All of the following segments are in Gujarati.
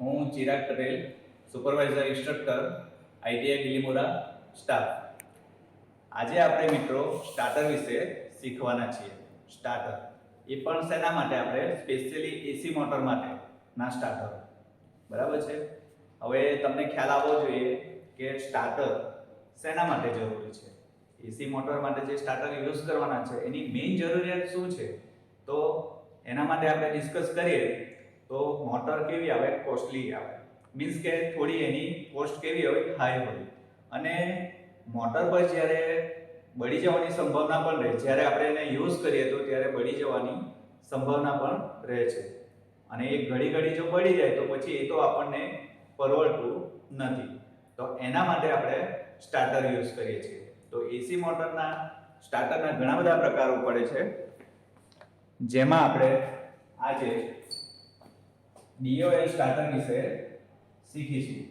હું Chirag Patel, supervisor instructor, ITI Bilimora staff. આજે આપણે મિત્રો સ્ટાર્ટર વિશે શીખવાના છીએ. સ્ટાર્ટર એ પણ શેના માટે? આપણે સ્પેશિયલી એસી મોટર માટેના સ્ટાર્ટર. બરાબર છે. હવે તમને ખ્યાલ આવવો જોઈએ કે સ્ટાર્ટર શેના માટે જરૂરી છે. એસી મોટર માટે જે સ્ટાર્ટર યુઝ કરવાના છે એની મેઇન જરૂરિયાત શું છે, તો એના માટે આપણે ડિસ્કસ કરીએ તો મોટર કેવી આવે? કોસ્ટલી આવે. મીન્સ કે થોડી એની કોસ્ટ કેવી હોય? હાઈ હોય. અને મોટર પર જ્યારે બળી જવાની સંભાવના પણ રહે, જ્યારે આપણે એને યુઝ કરીએ તો ત્યારે બળી જવાની સંભાવના પણ રહે છે. અને એ ઘડી જો બળી જાય તો પછી એ તો આપણને પરવડતું નથી. તો એના માટે આપણે સ્ટાર્ટર યુઝ કરીએ છીએ. તો એસી મોટરના સ્ટાર્ટરના ઘણા બધા પ્રકારો પડે છે, જેમાં આપણે આજે DOL સ્ટાર્ટર વિશે શીખીશું.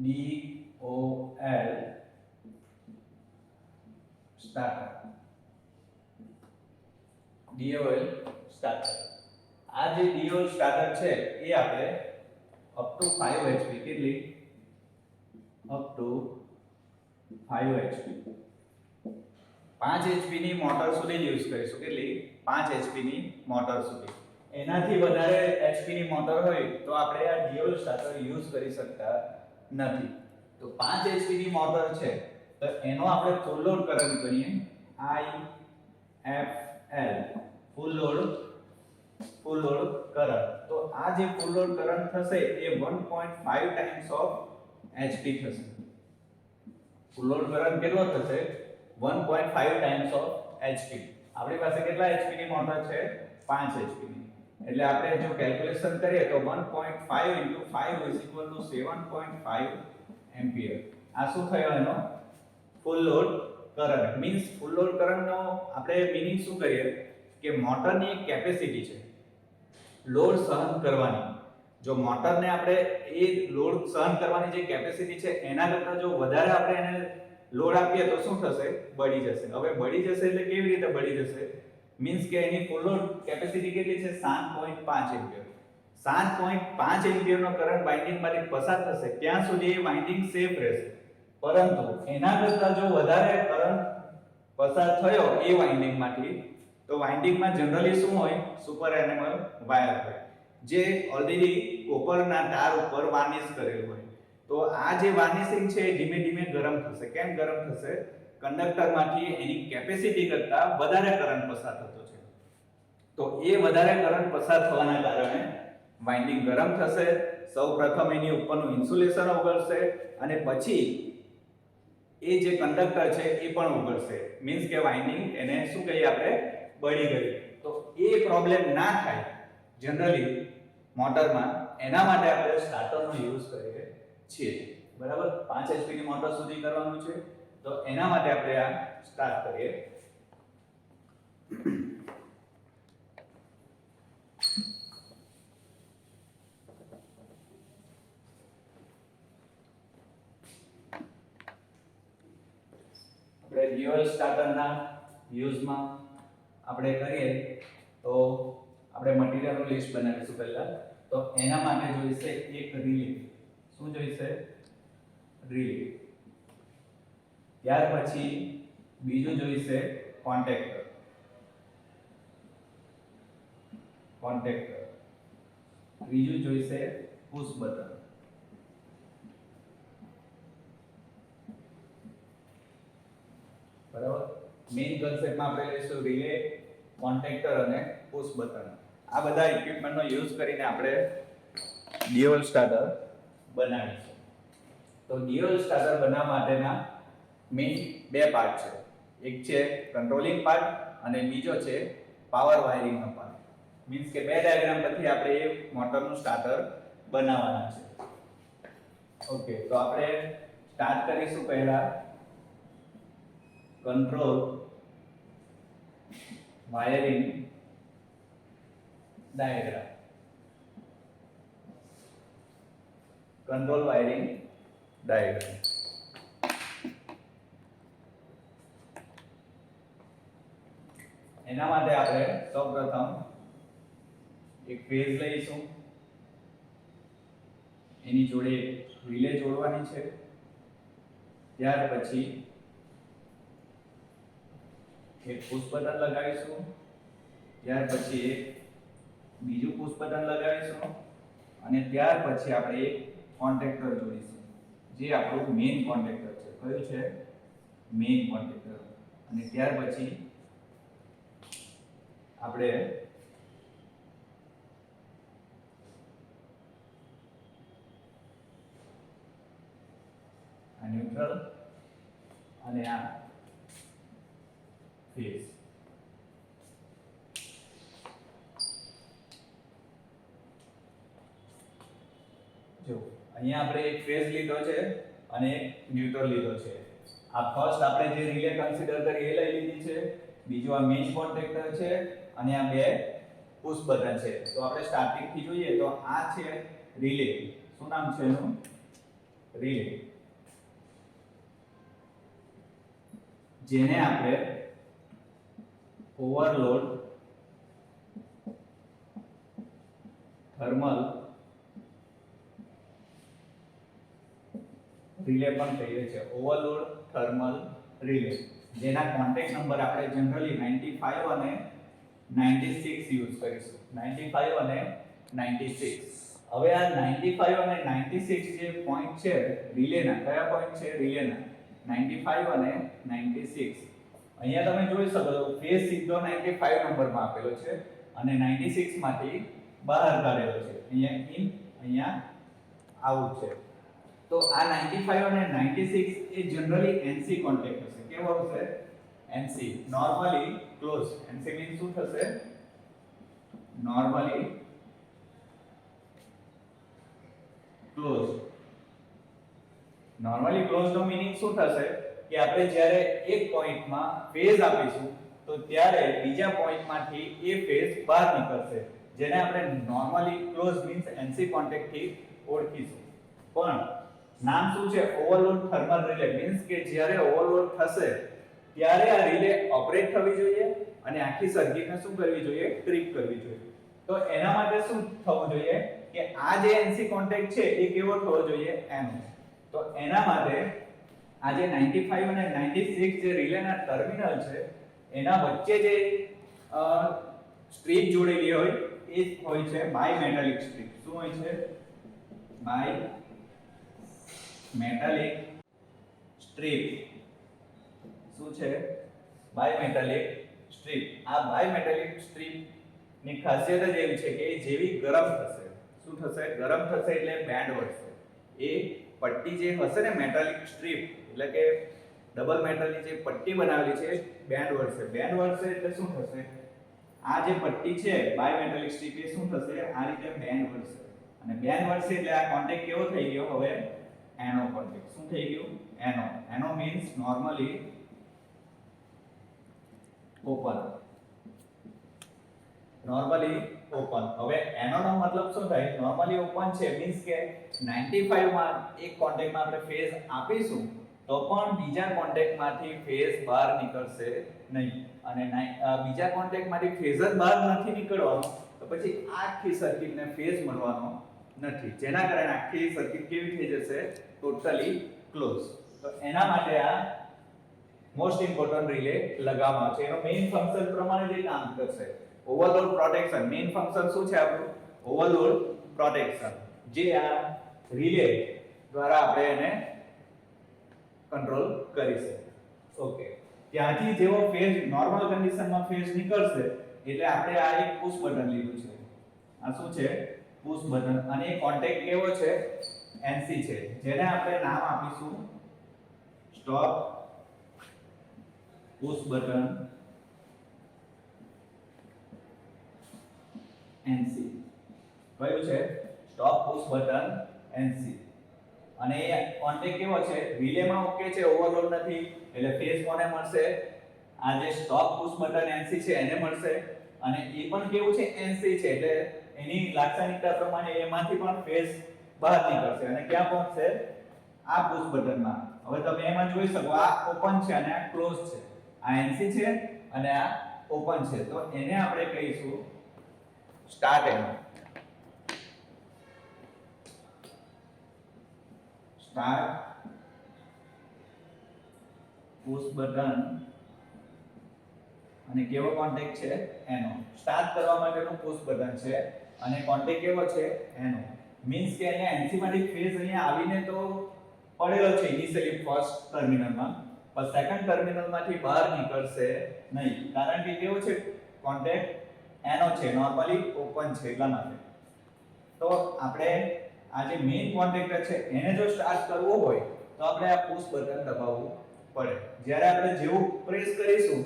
DOL starter. DOL starter. આ જે DOL સ્ટાર્ટર છે એ આપણે અપ ટુ 5 HP કેટલી? અપ ટુ 5 HP 5 HP ની મોટર સુધી યુઝ કરીશું. કેટલી? 5 HP ની મોટર સુધી. એનાથી વધારે HP ની મોટર હોય તો આપણે આ DOL સ્ટાર્ટર યુઝ કરી શકતા નથી. તો 5 HP ની મોટર છે તો એનો આપણે ફૂલ લોડ કરંટ ગણીએ IFL, ફૂલ લોડ કરંટ. તો આ જે ફૂલ લોડ કરંટ થશે એ 1.5 ટાઈમ્સ ઓફ HP થશે. ફૂલ લોડ કરંટ કેટલો થશે? 1.5 ટાઈમ્સ ઓફ HP. આપણી પાસે કેટલા HP ની મોટર છે? 5 HP ની. એટલે આપણે જો કેલ્ક્યુલેશન કરીએ તો 1.5 * 5 = 7.5 એમ્પિયર. આ શું થયો એનો? Full load current. Means full load કરંટનો આપણે મીનિંગ શું કરીએ કે મોટરની એક કેપેસિટી છે લોડ સહન કરવાની. જો મોટરને આપણે એ લોડ સહન કરવાની જે કેપેસિટી છે એના કરતાં જો વધારે આપણે એને લોડ આપીએ તો શું થશે? બળી જશે. હવે બળી જશે એટલે કેવી રીતે બળી જશે? મીન્સ કે એની ફૂલ લોડ કેપેસિટી કેટલી છે? 7.5 એમ્પિયર. 7.5 એમ્પિયરનો કરંટ વાઇન્ડિંગમાંથી પસાર થશે ત્યાં સુધી એ વાઇન્ડિંગ સેફ રહેશે. પરંતુ એના કરતાં જો વધારે કરંટ પસાર થયો એ વાઇન્ડિંગમાંથી, તો વાઇન્ડિંગમાં જનરલી શું હોય? સુપર એનેમલ વાયર હોય, જે ઓલરેડી કોપરના તાર ઉપર વાર્નિશ કરેલું હોય. તો આ જે વાર્નિશિંગ છે એ ધીમે ધીમે ગરમ થશે. કેમ ગરમ થશે? કંડક્ટરમાંથી એની કેપેસિટી કરતાં વધારે કરંટ પસાર થતો છે. તો એ વધારે કરંટ પસાર થવાના કારણે વાઇન્ડિંગ ગરમ થશે. સૌપ્રથમ એની ઉપરનું ઇન્સ્યુલેશન ઓગળશે અને પછી એ જે કંડક્ટર છે એ પણ ઓગળશે. મીન્સ કે વાઇન્ડિંગ એને શું કહીએ આપણે? બળી ગઈ. તો એ પ્રોબ્લેમ ના થાય જનરલી મોટરમાં, એના માટે આપણે સ્ટાર્ટરનો યુઝ કરીએ છીએ. બરાબર? 5 HP ની મોટર સુધી કરવાનું છે તો એના માટે આપણે આ સ્ટાર્ટ કરીએ. આપણે ડ્યુઅલ સ્ટાર્ટરના યુઝમાં આપણે કરીએ તો આપણે મટીરીયલનું લિસ્ટ બનાવીશું પહેલા. તો એના માટે જોઈશે એક રિલે. શું જોઈશે? રિલે. ત્યાર પછી બીજું જોઈશે કોન્ટેક્ટર. ત્રીજું જોઈશે પુશ બટન. બરાબર? મેઇન કન્સેપ્ટમાં આપણે લઈશું રિલે, કોન્ટેક્ટર અને પુશ બટન. આ બધા ઇક્વિપમેન્ટનો યુઝ કરીને આપણે ડ્યુઅલ સ્ટાર્ટર બનાવીશું. તો ડ્યુઅલ સ્ટાર્ટર બનાવવા માટેના મેઇન બે પાર્ટ છે. એક છે કંટ્રોલિંગ પાર્ટ અને બીજો છે પાવર વાયરિંગનો પાર્ટ. મીન્સ કે બે ડાયાગ્રામ પરથી આપણે એ મોટરનું સ્ટાર્ટર બનાવવાના છે. ઓકે, તો આપણે સ્ટાર્ટ કરીશું પહેલા control wiring diagram. Control wiring diagram. એના માટે આપણે સૌપ્રથમ એક ફેઝ લઈશું. એની જોડે રિલે જોડવાની છે, ત્યાર પછી એક પુશ બટન લગાવીશું, ત્યાર પછી એક બીજું પુશ બટન લગાવીશું અને ત્યાર પછી આપણે એક કોન્ટેક્ટર જોડીશું જે આપણું મેઇન કોન્ટેક્ટર છે. કયું છે? Main contactor. અને ત્યાર પછી આપણે આ ન્યુટ્રલ અને આ ફેઝ. જો અહીંયા આપણે એક ફેઝ લીધો છે અને એક ન્યુટ્રલ લીધો છે. આ ફર્સ્ટ આપણે જે રિલે કન્સિડર કરી એ લઈ લીધી છે, બીજું આ મેઇન કોન્ટેક્ટર છે અને આ બે પુશ બટન છે. તો આપણે સ્ટાર્ટિંગ થી જોઈએ તો આ છે રિલે. શું નામ છે એનું? રિલે. જેને આપણે ઓવરલોડ થર્મલ રિલે પણ કહીએ છીએ. ઓવરલોડ થર્મલ રિલે, જેના કોન્ટેક્ટ નંબર આપણે જનરલી 95 અને 96 યુઝ કરીશું. 95 અને 96. હવે આ 95 અને 96 જે પોઈન્ટ છે રિલેના, કયા પોઈન્ટ છે રિલેના? 95 અને 96. અહીંયા તમે જોઈ શકો છો ફેઝ સીધો 95 નંબરમાં આપેલો છે અને 96 માંથી બહાર કાઢેલો છે. અહીંયા ઇન, અહીંયા આઉટ છે. તો આ 95 અને 96 એ જનરલી NC કોન્ટેક્ટ હશે. કેવો હશે? NC, normally close. NC means શું થશે? Normally close. નોર્મલી ક્લોઝ નો મીનિંગ શું થશે કે આપણે જ્યારે એક પોઈન્ટમાં ફેઝ આપીશું તો ત્યારે બીજા પોઈન્ટમાંથી એ ફેઝ બહાર નીકળશે, જેને આપણે normally close means NC contact થી ઓળખીશું. પણ નામ શું છે? Overload thermal relay. મીન્સ કે જ્યારે ઓવરલોડ થશે ત્યારે આ રિલે ઓપરેટ થવી જોઈએ અને આખી સર્કિટને શું કરવી જોઈએ? ટ્રિપ કરવી જોઈએ. તો એના માટે શું થવું જોઈએ કે આ જે NC કોન્ટેક્ટ છે એ કેવો થવો જોઈએ? N. તો એના માટે આ જે 95 અને 96 જે રિલેના ટર્મિનલ છે એના વચ્ચે જે સ્ટ્રીપ જોડેલી હોય એ હોય છે બાય મેટાલિક સ્ટ્રીપ. શું હોય છે? Bimetallic strip. શું છે? Bimetallic strip. આ બાય મેટાલિક સ્ટ્રીપ ની ખાસિયત જ એવી છે કે જેવી ગરમ થશે, શું થશે? ગરમ થશે એટલે બેન્ડ વધશે. એ પટ્ટી જે હશે ને મેટાલિક સ્ટ્રીપ, એટલે કે ડબલ મેટલની જે પટ્ટી બનાવેલી છે બેન્ડ વધશે. બેન્ડ વધશે એટલે શું થશે? આ જે પટ્ટી છે બાય મેટાલિક સ્ટ્રીપ એ શું થશે? આ રીતે બેન્ડ વધશે. અને બેન્ડ વધશે એટલે આ કોન્ટેક્ટ કેવો થઈ ગયો? હવે એનો કોન્ટેક્ટ. શું થઈ ગયું? એનો. એનો means normally open. Normally open. હવે એનો નો મતલબ શું થાય? નોર્મલી ઓપન છે મીન્સ કે 95 માં એક કોન્ટેક્ટમાં આપણે ફેઝ આપીશું તો પણ બીજા કોન્ટેક્ટમાંથી ફેઝ બહાર નીકળશે નહીં. અને બીજા કોન્ટેક્ટમાંથી ફેઝ જ બહાર નથી નીકળવાનો તો પછી આખી સર્કિટને ફેઝ મળવાનો નથી, જેના કારણે આખી સર્કિટ કેવી થઈ જશે? Totally close. તો એના માટે આ મોસ્ટ ઇમ્પોર્ટન્ટ રિલે લગાવવાનો છે. એનો મેઇન ફંક્શન પ્રમાણે જે કામ કરશે ઓવરલોડ પ્રોટેક્શન. મેઇન ફંક્શન શું છે આપણું? ઓવરલોડ પ્રોટેક્શન, જે આ રિલે દ્વારા આપણે એને કંટ્રોલ કરીશું. ઓકે, ત્યાંથી જેવો ફેઝ નોર્મલ કન્ડિશનમાં ફેઝ નીકળશે એટલે આપણે આ એક પુશ બટન લીધું છે. આ શું છે? Push button. અને એ કોન્ટેક્ટ કેવો છે? NC છે, જેને આપણે નામ આપીશું સ્ટોપ પુશ બટન NC. કયું છે? Stop push button NC. અને એ કોન્ટેક્ટ કેવો છે? રિલેમાં ઓકે છે, ઓવરલોડ નથી, એટલે ફેઝ કોને મળશે? આ જે સ્ટોપ પુશ બટન NC છે એને મળશે. અને એ પણ કેવું છે? NC છે, એટલે એની લાક્ષણિકતા પ્રમાણે એમાંથી પણ ફેઝ બહાર નીકળશે અને ક્યાં પહોંચશે? આ પુશ બટનમાં. હવે તમે એમાં જોઈ શકો આ ઓપન છે અને આ ક્લોઝ છે. આ NC છે અને આ ઓપન છે. તો એને આપણે કહીશું સ્ટાર્ટ એનો. સ્ટાર્ટ પુશ બટન અને કેવો કોન્ટેક્ટ છે એનો સ્ટાર્ટ કરવા માટેનું પુશ બટન છે અને કોન્ટેક્ટ કેવો છે એનો મીન્સ કે અહીંયા NC માંથી ફેઝ અહીંયા આવીને તો પડેલો છે ઇનિશિયલી ફર્સ્ટ ટર્મિનલમાં પણ સેકન્ડ ટર્મિનલમાંથી બહાર નીકળશે નહીં કારણ કે કેવો છે કોન્ટેક્ટ એનો છે નોર્મલી ઓપન છે એટલા માટે તો આપણે આ જે મેઇન કોન્ટેક્ટર છે એને જો સ્ટાર્ટ કરવો હોય તો આપણે આ પુશ બટન દબાવવું પડે જ્યારે આપણે જેવું પ્રેસ કરીશું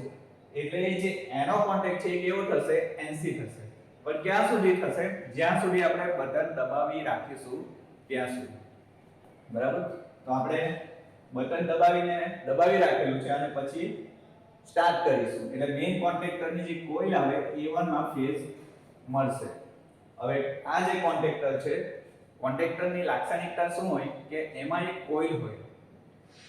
એટલે જે એનો કોન્ટેક્ટ છે એ કેવો થશે NC થશે પણ ક્યાં સુધી થશે જ્યાં સુધી આપણે બટન દબાવી રાખીશું ત્યાં સુધી બરાબર તો આપણે બટન દબાવી રાખેલું છે અને પછી સ્ટાર્ટ કરીશું એટલે મેઇન કોન્ટેક્ટરની જે કોઇલ આવે A1 માં ફેઝ મળશે હવે આ જે કોન્ટેક્ટર છે કોન્ટેક્ટરની લાક્ષણિકતા શું હોય કે એમાં એક કોઇલ હોય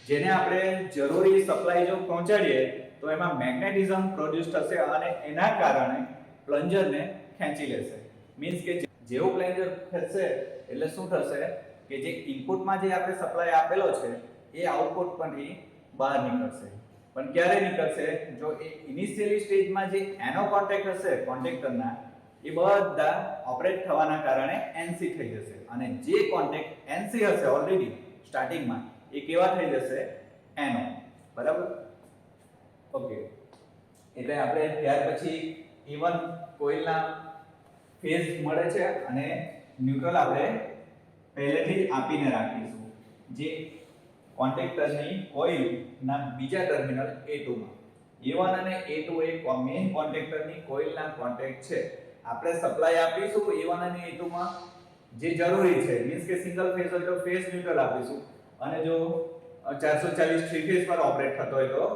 જેને આપણે જરૂરી સપ્લાય જો પહોંચાડીએ તો એમાં મેગ્નેટિઝમ પ્રોડ્યુસ થશે અને એના કારણે પ્લન્જરને ખેંચી લેશે મીન્સ કે જેવું પ્લન્જર ખેંચશે એટલે શું થશે કે જે ઇનપુટમાં જે આપણે સપ્લાય આપેલો છે એ આઉટપુટ પરથી બહાર નીકળશે પણ ક્યારે નીકળશે જો એ ઇનિશિયલી સ્ટેજમાં જે એનો કોન્ટેક્ટ હશે કોન્ટેક્ટરના એ બધા ઓપરેટ થવાના કારણે NC થઈ જશે અને જે કોન્ટેક્ટ NC હશે ઓલરેડી સ્ટાર્ટિંગમાં એ કેવા થઈ જશે NO બરાબર ઓકે એટલે આપણે ત્યાર પછી E1 કોઇલના ફેઝ મળે છે અને ન્યુટ્રલ આપણે પહેલેથી આપીને રાખીશું જે કોન્ટેક્ટરની કોઇલના બીજા ટર્મિનલ A2 માં A1 અને A2 એ મેઇન કોન્ટેક્ટરની કોઇલના કોન્ટેક્ટ છે આપણે સપ્લાય આપીશું A1 અને A2 માં જે જરૂરી છે મીન્સ કે સિંગલ ફેઝ હોય તો ફેઝ ન્યુટ્રલ આપીશું અને જો 440 થ્રી ફેઝ પર ઓપરેટ થતો હોય તો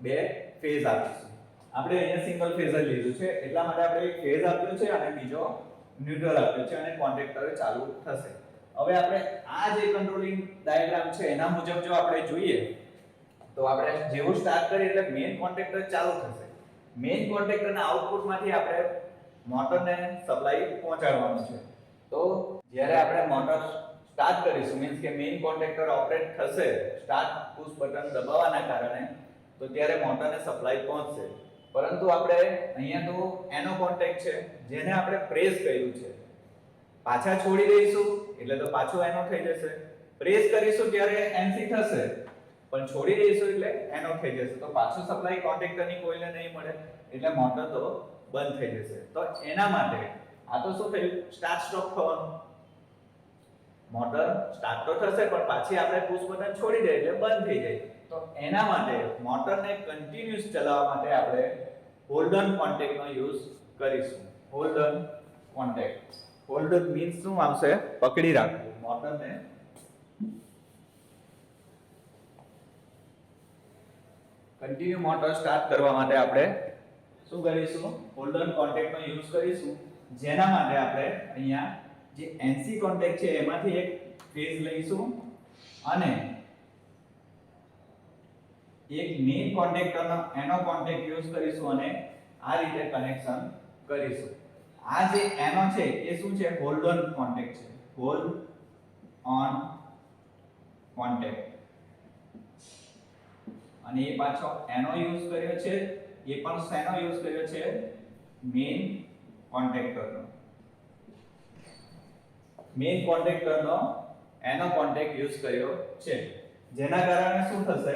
બે ફેઝ આપીશું આપણે અહીંયા સિંગલ ફેઝ જ લીધું છે એટલા માટે આપણે એક ફેઝ આપ્યો છે અને બીજો ન્યુટ્રલ આપ્યો છે અને કોન્ટેક્ટર ચાલુ થશે હવે આપણે આ જે કંટ્રોલિંગ ડાયાગ્રામ છે એના મુજબ જો આપણે જોઈએ તો આપણે જેવું સ્ટાર્ટ કરીએ એટલે મેઇન કોન્ટેક્ટર ચાલુ થશે મેઇન કોન્ટેક્ટરના આઉટપુટમાંથી આપણે મોટરને સપ્લાય પહોંચાડવાનું છે તો જ્યારે આપણે મોટર સ્ટાર્ટ કરીશું મીન્સ કે મેઇન કોન્ટેક્ટર ઓપરેટ થશે સ્ટાર્ટ પુશ બટન દબાવવાના કારણે તો ત્યારે મોટરને સપ્લાય પહોંચશે પરંતુ આપણે અહીંયા તો એનો કોન્ટેક્ટ છે જેને આપણે પ્રેસ કર્યું છે પાછા છોડી દઈશું એટલે તો પાછો એનો થઈ જશે પ્રેસ કરીશું ત્યારે NC થશે પણ છોડી દઈશું એટલે એનો થઈ જશે તો પાછું સપ્લાય કોન્ટેક્ટરની કોઇલને નહીં મળે એટલે મોટર તો બંધ થઈ જશે તો એના માટે આ તો શું થયું સ્ટાર્ટ સ્ટોપ થવાનું મોટર સ્ટાર્ટ તો થશે પણ પાછી આપણે પુશ બટન છોડી દઈએ એટલે બંધ થઈ જાય તો એના માટે મોટરને કન્ટિન્યુઅસ ચલાવવા માટે આપણે હોલ્ડ ઓન કોન્ટેક્ટનો યુઝ કરીશું hold on contact hold on means શું આવશે પકડી રાખવું મોટરને કન્ટિન્યુ મોટર સ્ટાર્ટ કરવા માટે આપણે શું કરીશું હોલ્ડ ઓન કોન્ટેક્ટનો યુઝ કરીશું જેના માટે આપણે અહીંયા જે NC કોન્ટેક્ટ છે એમાંથી એક ફેઝ લઈશું અને એક મેઇન કોન્ટેક્ટરનો એનો કોન્ટેક્ટ યુઝ કરીશું અને આ રીતે કનેક્શન કરીશું આ જે એનો છે એ શું છે હોલ્ડ ઓન કોન્ટેક્ટ છે હોલ્ડ ઓન કોન્ટેક્ટ અને એ પાછો એનો યુઝ કર્યો છે એ પણ શેનો યુઝ કર્યો છે મેઇન કોન્ટેક્ટરનો મેઇન કોન્ટેક્ટરનો એનો કોન્ટેક્ટ યુઝ કર્યો છે જેના કારણે શું થશે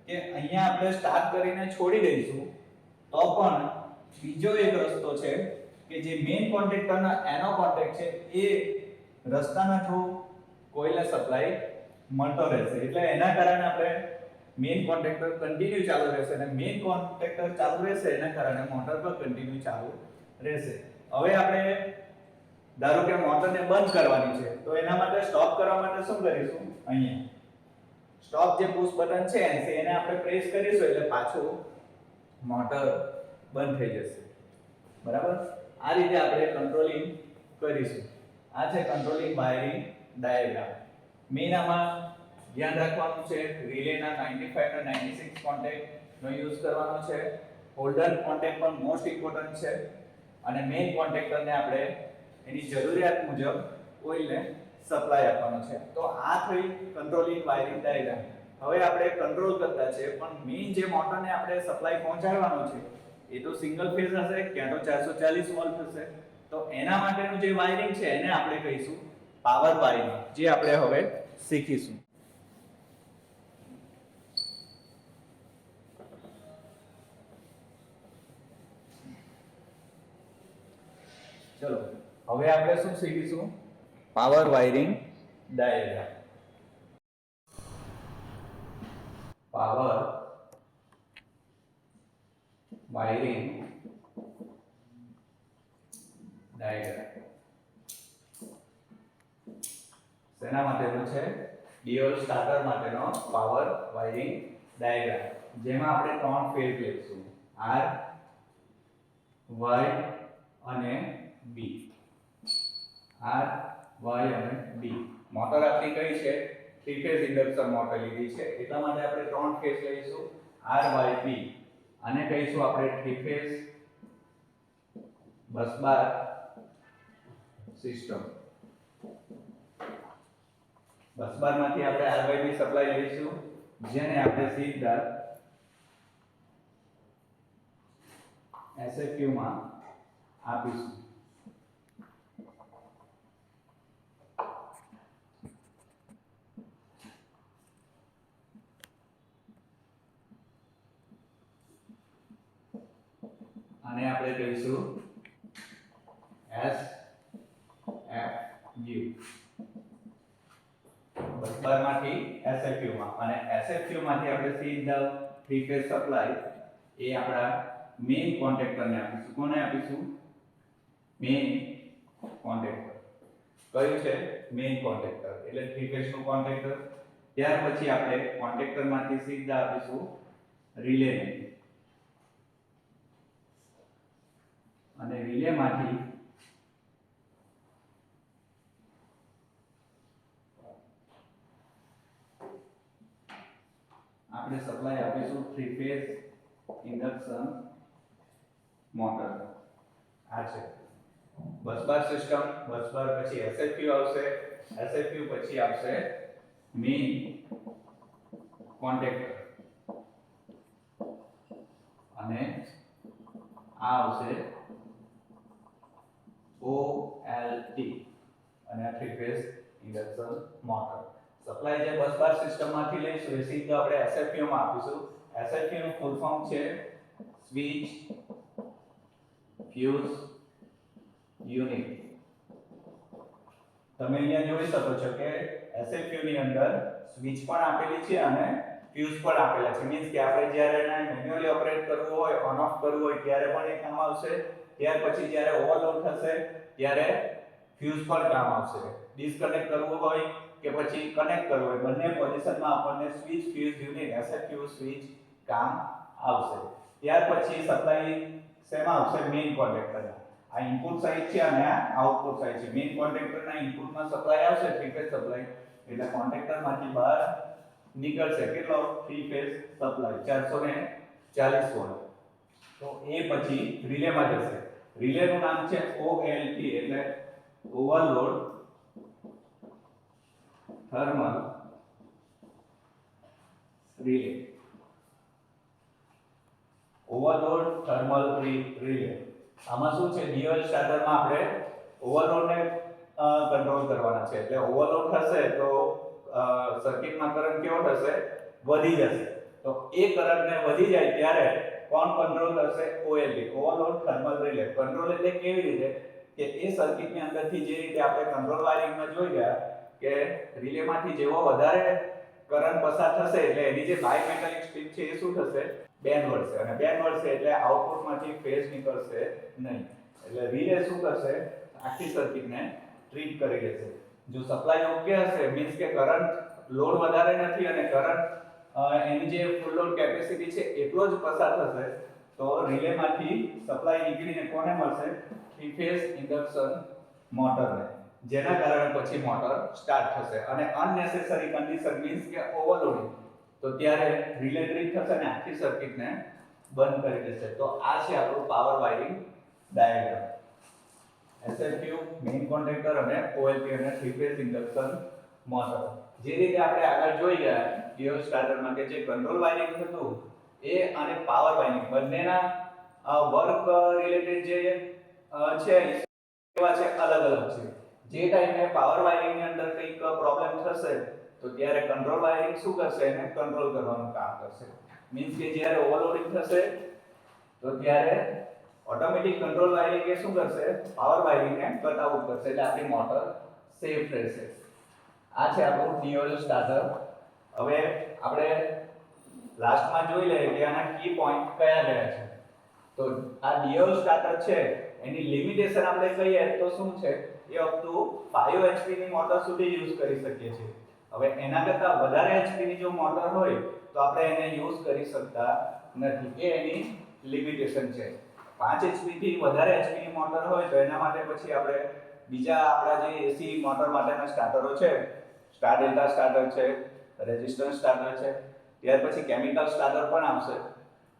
કે અહીંયા આપણે સ્ટાર્ટ કરીને છોડી દઈશું તો પણ બીજો એક રસ્તો છે કે જે મેઇન કોન્ટેક્ટરનો એનો કોન્ટેક્ટ છે એ રસ્તાના થ્રુ કોઇલને સપ્લાય મળતો રહેશે એટલે એના કારણે આપણે મેઇન કોન્ટેક્ટર કન્ટિન્યુ ચાલુ રહેશે અને મેઇન કોન્ટેક્ટર ચાલુ રહેશે એના કારણે મોટર પણ કન્ટિન્યુ ચાલુ રહેશે હવે આપણે ધારો કે મોટરને બંધ કરવાની છે તો એના માટે સ્ટોપ કરવા માટે શું કરીશું અહીંયા સ્ટોપ જે પુશ બટન છે એને આપણે પ્રેસ કરીશું એટલે પાછું મોટર બંધ થઈ જશે બરાબર આ રીતે આપણે કંટ્રોલિંગ કરીશું આ છે કંટ્રોલિંગ વાયરિંગ ડાયાગ્રામ મેઇન આમાં ધ્યાન રાખવાનું છે રિલેના 95 અને 96 કોન્ટેક્ટ નો યુઝ કરવાનો છે હોલ્ડર કોન્ટેક્ટ પણ મોસ્ટ ઇમ્પોર્ટન્ટ છે અને મેઇન કોન્ટેક્ટરને આપણે એની જરૂરિયાત મુજબ કોઇલને સપ્લાય આપવાનો છે. તો આ થઈ કંટ્રોલિંગ વાયરિંગ ડાયાગ્રામ. હવે આપણે કંટ્રોલ કરતા છે પણ મેઇન જે મોટરને આપણે સપ્લાય પહોંચાડવાનો છે એ તો સિંગલ ફેઝ હશે ક્યાં તો 440 વોલ્ટ હશે. તો એના માટેનું જે વાયરિંગ છે એને આપણે કહીશું પાવર વાયરિંગ, જે આપણે હવે શીખીશું. ચલો હવે આપણે શું શીખીશું? Power wiring diagram. Power wiring diagram શેના માટેનો છે? ડ્યુઅલ સ્ટાર્ટર માટેનો પાવર વાયરિંગ ડાયાગ્રામ, જેમાં આપણે ત્રણ ફેઝ લઈશું, R, Y અને B. R, Y અને B. મોટર આપણી કઈ છે? 3 ફેઝ ઇન્ડક્શન મોટર લીધી છે, એટલા માટે આપણે ત્રણ ફેઝ લઈશું, R, Y, B. અને કહીશું આપણે 3 ફેઝ બસ બાર સિસ્ટમ. બસ બાર માંથી આપણે RYB સપ્લાય લઈશું, જેને આપણે સીધા SFQ માં આપીશું. આને આપણે કહીશું SFQ. બસબાર માંથી SFQ માં, અને SFQ માંથી આપણે સીધા 3 ફેઝ સપ્લાય એ આપણા મેઇન કોન્ટેક્ટરને આપીશું. કોને આપીશું? Main contactor. કયું છે? મેઇન કોન્ટેક્ટર, એટલે 3 ફેઝ નું કોન્ટેક્ટર. ત્યાર પછી આપણે કોન્ટેક્ટર માંથી સીધા આપીશું રિલેને, અને રિલે માંથી આપણે સપ્લાય આપીશું 3 ફેઝ ઇન્ડક્શન મોટર. આ છે બસબાર સિસ્ટમ. બસબાર પછી SFQ આવશે, SFQ પછી આવશે મેઇન કોન્ટેક્ટર, અને આ આવશે OLT, અને આ 3 ફેઝ ઇન્ડક્શન મોટર. સપ્લાય જે બસબાર સિસ્ટમ માંથી લઈશું એ સીધો આપણે SFQ માં આપીશું. SFQ નું ફૂલ ફોર્મ છે સ્વિચ ફ્યુઝ યુનિટ. તમે અહીંયા જોઈ શકો છો કે SFQ ની અંદર સ્વિચ પણ આપેલી છે અને ફ્યુઝ પણ આપેલા છે. મીન્સ કે આપણે જ્યારે એને મેન્યુઅલી ઓપરેટ કરવું હોય, ઓન ઓફ કરવું હોય ત્યારે પણ એ કામ આવશે. ત્યાર પછી જ્યારે ઓવરલોડ થશે ત્યારે ફ્યુઝ પણ કામ આવશે. ડિસ્કનેક્ટ કરવું હોય કે પછી કનેક્ટ કરવું હોય, બંને પોઝિશનમાં આપણને switch fuse unit SFQ switch કામ આવશે. ત્યાર પછી સપ્લાય શેમાં આવશે? મેઇન કોન્ટેક્ટરમાં. આ ઇનપુટ સાઇડ છે અને આ આઉટપુટ સાઇડ છે. મેઇન કોન્ટેક્ટરના ઇનપુટમાં સપ્લાય આવશે 3 ફેઝ સપ્લાય, એટલે કોન્ટેક્ટરમાંથી બહાર નીકળશે કેટલો? 3 ફેઝ સપ્લાય 440 વોલ્ટ. તો એ પછી રિલેમાં જશે. રિલેનું નામ છે OLT, એટલે overload thermal relay. Overload thermal relay. આમાં શું છે? ડ્યુઅલ સ્ટાર્ટરમાં આપણે ઓવરલોડને કંટ્રોલ કરવાના છે. એટલે ઓવરલોડ થશે તો સર્કિટમાં કરંટ કેવો થશે? વધી જશે. તો એ કરંટને વધી જાય ત્યારે કોણ કંટ્રોલ કરશે? OLT, overload thermal relay. Control એટલે કેવી રીતે? કે એ સર્કિટની અંદરથી જે રીતે આપણે કંટ્રોલ વાયરિંગમાં જોઈ ગયા કે રિલેમાંથી જેવો વધારે કરંટ પસાર થશે એટલે એની જે બાયમેટાલિક સ્ટ્રીપ છે એ શું થશે? બેન્ડ વળશે, અને બેન્ડ વળશે એટલે આઉટપુટમાંથી ફેઝ નીકળશે નહીં. એટલે રિલે શું કરશે? આખી સર્કિટને ટ્રીટ કરી લેશે. જો સપ્લાય યોગ્ય હશે, મીન્સ કે કરંટ લોડ વધારે નથી અને કરંટ એની જે ફૂલ લોડ કેપેસિટી છે એટલો જ પસાર થશે, તો રિલેમાંથી સપ્લાય નીકળીને કોને મળશે? 3 ફેઝ ઇન્ડક્શન મોટરને, જેના કારણે પછી મોટર સ્ટાર્ટ થશે. અને અનનેસેસરી કન્ડિશન મીન્સ કે ઓવરલોડિંગ, તો ત્યારે રિલે ટ્રીપ થશે અને આખી સર્કિટને બંધ કરી દેશે. તો આ છે આપણું power wiring diagram. SFQ main contractor અને OLP અને થ્રી ફેઝ ઇન્ડક્શન મોટર. જે રીતે આપણે આગળ જોઈ ગયા ડ્યુઅલ સ્ટાર્ટરમાં કે જે કંટ્રોલ વાયરિંગ હતું એ અને પાવર વાયરિંગ બંનેના વર્ક રિલેટેડ જે છે એવા છે અલગ અલગ છે. જે ટાઈમે પાવર વાયરિંગ ની અંદર કંઈક પ્રોબ્લેમ થશે તો ત્યારે કંટ્રોલ વાયરિંગ શું કરશે એને કંટ્રોલ કરવાનું કામ કરશે. મીન્સ કે જ્યારે ઓવરલોડિંગ થશે તો ત્યારે ઓટોમેટિક કંટ્રોલ વાયરિંગ એ શું કરશે પાવર વાયરિંગ ને કટ આઉટ કરશે એટલે આપણી મોટર સેફ રહેશે. આ છે આપણું ડ્યુઅલ સ્ટાર્ટર. હવે આપણે લાસ્ટમાં જોઈ લઈએ કે આના કી પોઈન્ટ કયા કયા છે. તો આ ડ્યુઅલ સ્ટાર્ટર છે એની લિમિટેશન આપણે કહીએ તો શું છે એ અપ ટુ 5 HP ની મોટર સુધી યુઝ કરી શકીએ છીએ. હવે એના કરતા વધારે HP ની જો મોટર હોય તો આપણે એને યુઝ કરી શકતા નથી. એ એની લિમિટેશન છે. 5 HP થી વધારે HP ની મોટર હોય તો એના માટે પછી આપણે બીજા આપણા જે AC મોટર માટેના સ્ટાર્ટરો છે, સ્ટાર ડેલ્ટા સ્ટાર્ટર છે, રેઝિસ્ટન્સ સ્ટાર્ટર છે, ત્યાર પછી કેમિકલ સ્ટાર્ટર પણ આવશે.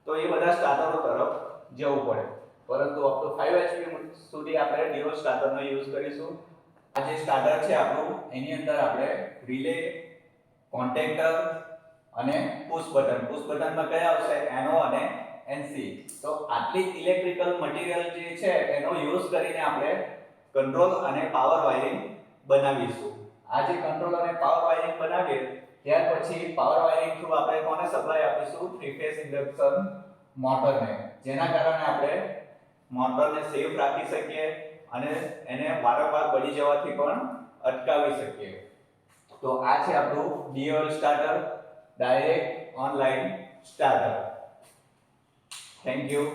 તો એ બધા સ્ટાર્ટરો તરફ જવું પડે. પરંતુ અપ ટુ 5 HP સુધી આપણે ડ્યુઅલ સ્ટાર્ટરનો યુઝ કરીશું. આ જે સ્ટાર્ટર છે આપણું એની અંદર આપણે રિલે, કોન્ટેક્ટર અને પુશ બટનમાં કયા આવશે NO અને NC. તો આટલી ઇલેક્ટ્રિકલ મટીરીયલ જે છે એનો યુઝ કરીને આપણે કંટ્રોલ અને પાવર વાયરિંગ બનાવીશું. આ જે કંટ્રોલ અને પાવર વાયરિંગ બનાવીએ ત્યાર પછી પાવર વાયરિંગ થ્રુ આપણે કોને સપ્લાય આપીશું થ્રી ફેઝ ઇન્ડક્શન મોટરને. જેના કારણે આપણે મોટરને સેફ રાખી શકીએ અને એને વારંવાર બળી જવાથી પણ અટકાવી શકીએ. તો આ છે આપણું dual starter, direct online starter. Thank you.